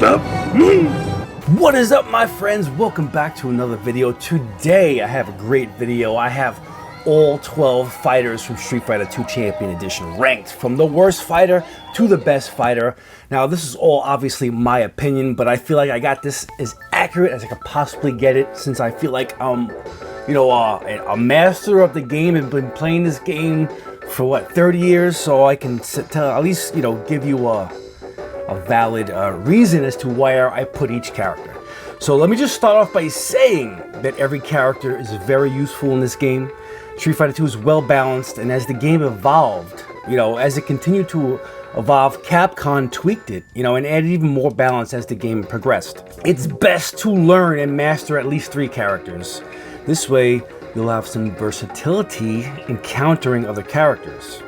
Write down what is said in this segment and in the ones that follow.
up? What is up, my friends? Welcome back to another video. Today I have a great video. I have all 12 fighters from Street Fighter 2 Champion Edition ranked from the worst fighter to the best fighter. Now this is all obviously my opinion, but I feel like I got this as accurate as I could possibly get it, since I feel like a master of the game and been playing this game for what, 30 years, so I can at least give you a valid reason as to where I put each character. So let me just start off by saying that every character is very useful in this game. Street Fighter 2 is well balanced, and as the game evolved, as it continued to evolve, Capcom tweaked it, and added even more balance as the game progressed. It's best to learn and master at least 3 characters. This way, you'll have some versatility in countering other characters.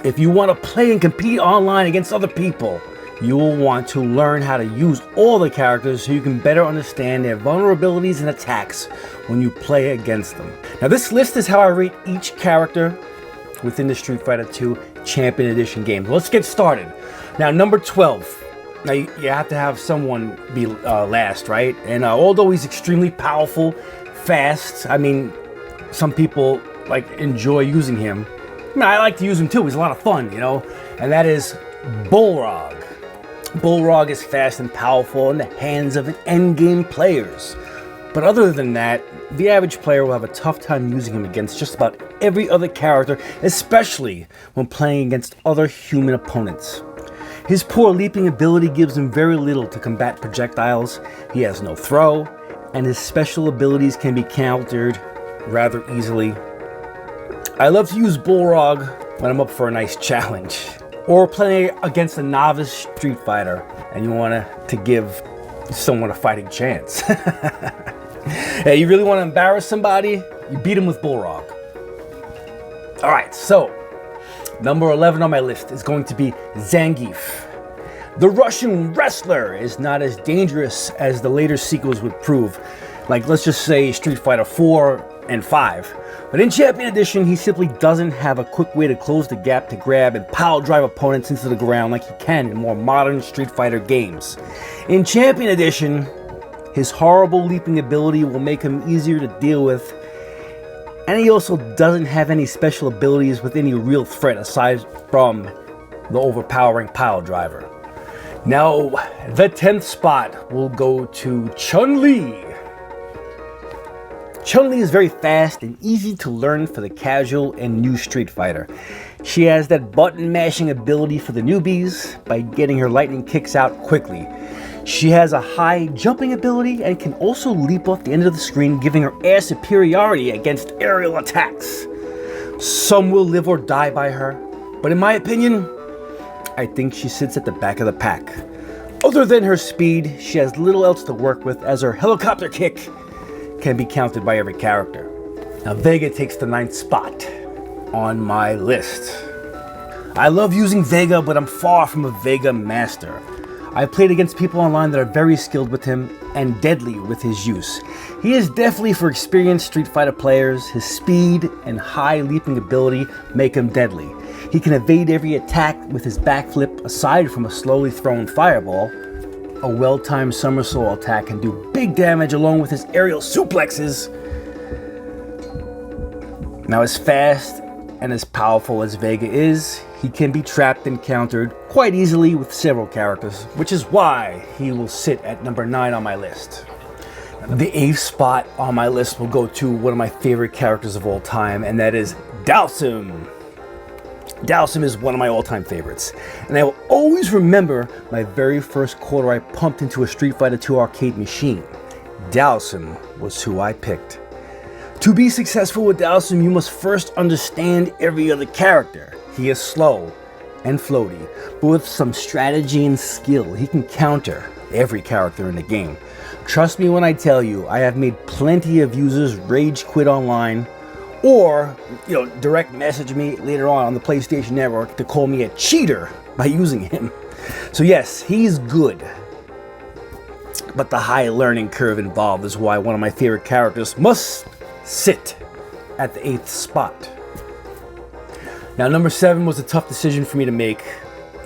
If you want to play and compete online against other people, you will want to learn how to use all the characters so you can better understand their vulnerabilities and attacks when you play against them. Now this list is how I rate each character within the Street Fighter 2 Champion Edition game. Let's get started. Now number 12. Now you have to have someone be last, right? And although he's extremely powerful, fast, I mean, some people enjoy using him. I mean, I like to use him too. He's a lot of fun, and that is Bullrog. Bullrog is fast and powerful in the hands of endgame players. But other than that, the average player will have a tough time using him against just about every other character, especially when playing against other human opponents. His poor leaping ability gives him very little to combat projectiles, he has no throw, and his special abilities can be countered rather easily. I love to use Bullrog when I'm up for a nice challenge, or playing against a novice Street Fighter and you want to give someone a fighting chance. Hey, you really want to embarrass somebody? You beat him with Bullrog. Alright, so number 11 on my list is going to be Zangief. The Russian wrestler is not as dangerous as the later sequels would prove, like let's just say Street Fighter 4 and 5. But in Champion Edition, he simply doesn't have a quick way to close the gap to grab and pile drive opponents into the ground like he can in more modern Street Fighter games. In Champion Edition, his horrible leaping ability will make him easier to deal with, and he also doesn't have any special abilities with any real threat aside from the overpowering pile driver. Now, the 10th spot will go to ChunLi. ChunLi is very fast and easy to learn for the casual and new Street Fighter. She has that button mashing ability for the newbies by getting her lightning kicks out quickly. She has a high jumping ability and can also leap off the end of the screen, giving her air superiority against aerial attacks. Some will live or die by her, but in my opinion, I think she sits at the back of the pack. Other than her speed, she has little else to work with, as her helicopter kick can be counted by every character. Now Vega takes the 9th spot on my list. I love using Vega, but I'm far from a Vega master. I've played against people online that are very skilled with him and deadly with his use. He is definitely for experienced Street Fighter players. His speed and high leaping ability make him deadly. He can evade every attack with his backflip aside from a slowly thrown fireball. A well-timed somersault attack can do big damage along with his aerial suplexes. Now, as fast and as powerful as Vega is, he can be trapped and countered quite easily with several characters, which is why he will sit at number 9 on my list. The 8th spot on my list will go to one of my favorite characters of all time, and that is Dawson. Dawson is one of my all-time favorites, and I will always remember my very first quarter I pumped into a Street Fighter 2 arcade machine. Dawson was who I picked. To be successful with Dawson, you must first understand every other character. He is slow and floaty, but with some strategy and skill, he can counter every character in the game. Trust me when I tell you, I have made plenty of users rage quit online, or direct message me later on the PlayStation Network to call me a cheater by using him. So yes, he's good, but the high learning curve involved is why one of my favorite characters must sit at the 8th spot. Now number 7 was a tough decision for me to make.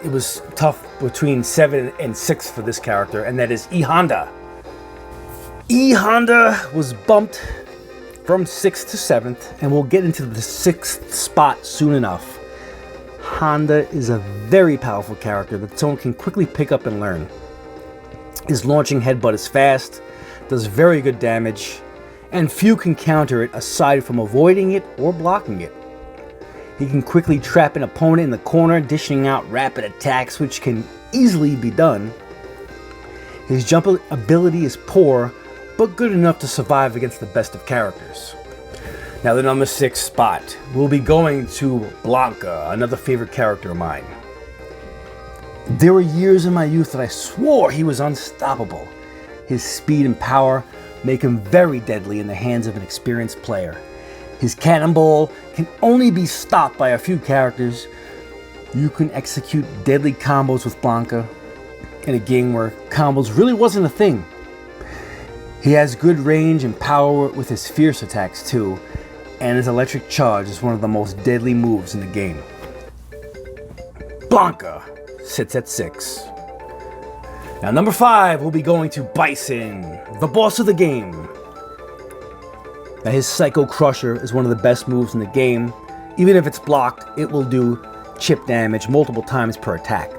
It was tough between 7 and 6 for this character, and that is EHonda. EHonda was bumped from 6th to 7th, and we'll get into the 6th spot soon enough. Honda is a very powerful character that someone can quickly pick up and learn. His launching headbutt is fast, does very good damage, and few can counter it aside from avoiding it or blocking it. He can quickly trap an opponent in the corner, dishing out rapid attacks, which can easily be done. His jump ability is poor, but good enough to survive against the best of characters. Now the number 6 spot, we'll be going to Blanca, another favorite character of mine. There were years in my youth that I swore he was unstoppable. His speed and power make him very deadly in the hands of an experienced player. His cannonball can only be stopped by a few characters. You can execute deadly combos with Blanca in a game where combos really wasn't a thing. He has good range and power with his fierce attacks too, and his electric charge is one of the most deadly moves in the game. Blanca sits at 6. Now number 5, we'll be going to Bison, the boss of the game. Now his Psycho Crusher is one of the best moves in the game. Even if it's blocked, it will do chip damage multiple times per attack,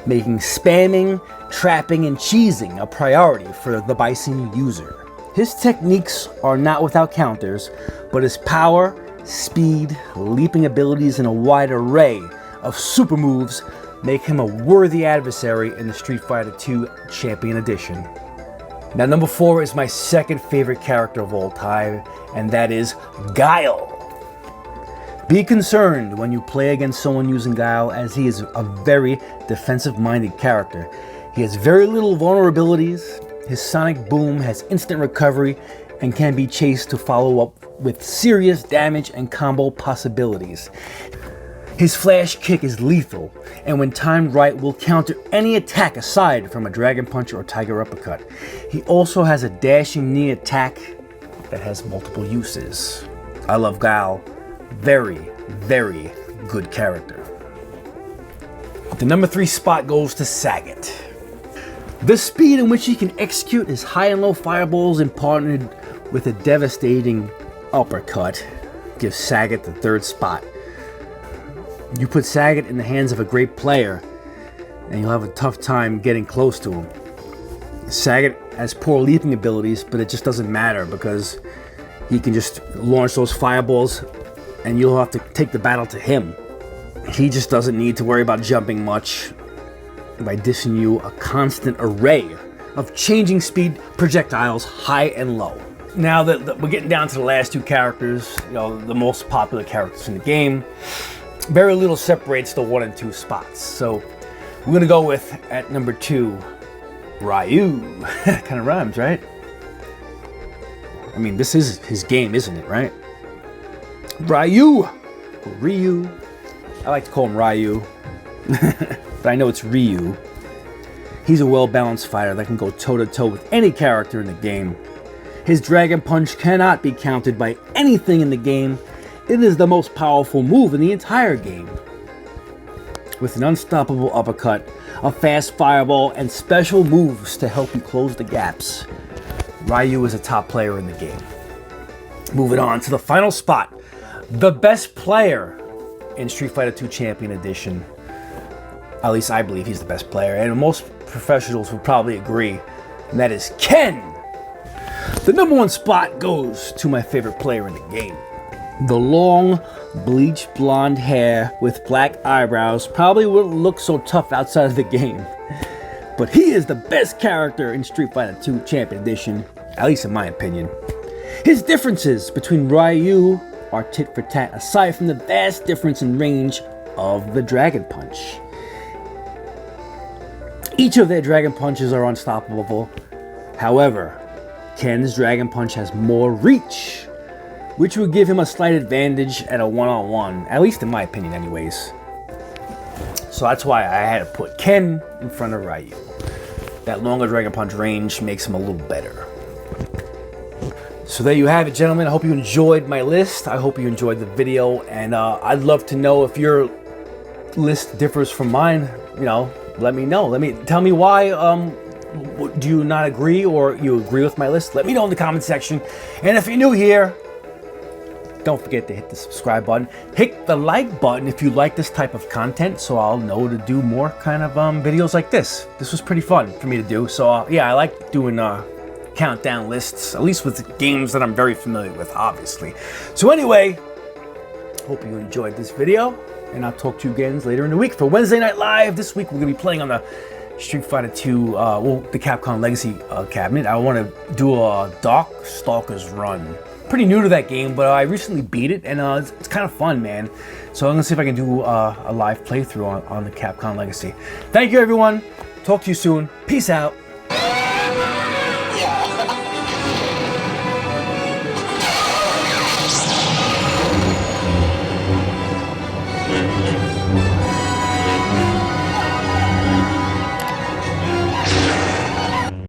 making spamming, trapping, and cheesing a priority for the Bison user. His techniques are not without counters, but his power, speed, leaping abilities, and a wide array of super moves make him a worthy adversary in the Street Fighter II Champion Edition. Now number 4 is my second favorite character of all time, and that is Guile. Be concerned when you play against someone using Guile, as he is a very defensive-minded character. He has very little vulnerabilities. His sonic boom has instant recovery and can be chased to follow up with serious damage and combo possibilities. His flash kick is lethal, and when timed right will counter any attack aside from a Dragon Punch or Tiger Uppercut. He also has a dashing knee attack that has multiple uses. I love Guile. Very, very good character. The number 3 spot goes to Saggit. The speed in which he can execute his high and low fireballs and partnered with a devastating uppercut gives Saggit the 3rd spot. You put Saggit in the hands of a great player and you'll have a tough time getting close to him. Saggit has poor leaping abilities, but it just doesn't matter because he can just launch those fireballs and you'll have to take the battle to him. He just doesn't need to worry about jumping much by dishing you a constant array of changing speed projectiles high and low. Now that we're getting down to the last 2 characters, the most popular characters in the game, very little separates the 1 and 2 spots. So we're gonna go with, at number 2, Ryu. Kind of rhymes, right? I mean, this is his game, isn't it, right? Ryu. I like to call him Ryu, but I know it's Ryu. He's a well-balanced fighter that can go toe-to-toe with any character in the game. His Dragon Punch cannot be countered by anything in the game. It is the most powerful move in the entire game. With an unstoppable uppercut, a fast fireball, and special moves to help you close the gaps, Ryu is a top player in the game. Moving on to the final spot, the best player in Street Fighter II Champion Edition. At least I believe he's the best player, and most professionals would probably agree, and that is Ken. The number 1 spot goes to my favorite player in the game. The long, bleached blonde hair with black eyebrows probably wouldn't look so tough outside of the game, but he is the best character in Street Fighter II Champion Edition, at least in my opinion. His differences between Ryu are tit for tat, aside from the vast difference in range of the Dragon Punch. Each of their Dragon Punches are unstoppable. However, Ken's Dragon Punch has more reach, which would give him a slight advantage at a one-on-one, at least in my opinion anyways. So that's why I had to put Ken in front of Ryu. That longer Dragon Punch range makes him a little better. So there you have it, gentlemen. I hope you enjoyed my list. I hope you enjoyed the video, and I'd love to know if your list differs from mine. let me know. Tell me why. Do you not agree, or you agree with my list? Let me know in the comment section. And if you're new here, don't forget to hit the subscribe button. Hit the like button if you like this type of content, so I'll know to do more kind of videos like this. This was pretty fun for me to do. So yeah, I like doing countdown lists, at least with games that I'm very familiar with, obviously. So anyway, hope you enjoyed this video, and I'll talk to you again later in the week for Wednesday Night Live. This week we're gonna be playing on the Street Fighter 2, the Capcom Legacy cabinet. I want to do a Darkstalkers run. Pretty new to that game, but I recently beat it, and it's kind of fun, man. So I'm gonna see if I can do a live playthrough on the Capcom Legacy. Thank you, everyone. Talk to you soon. Peace out.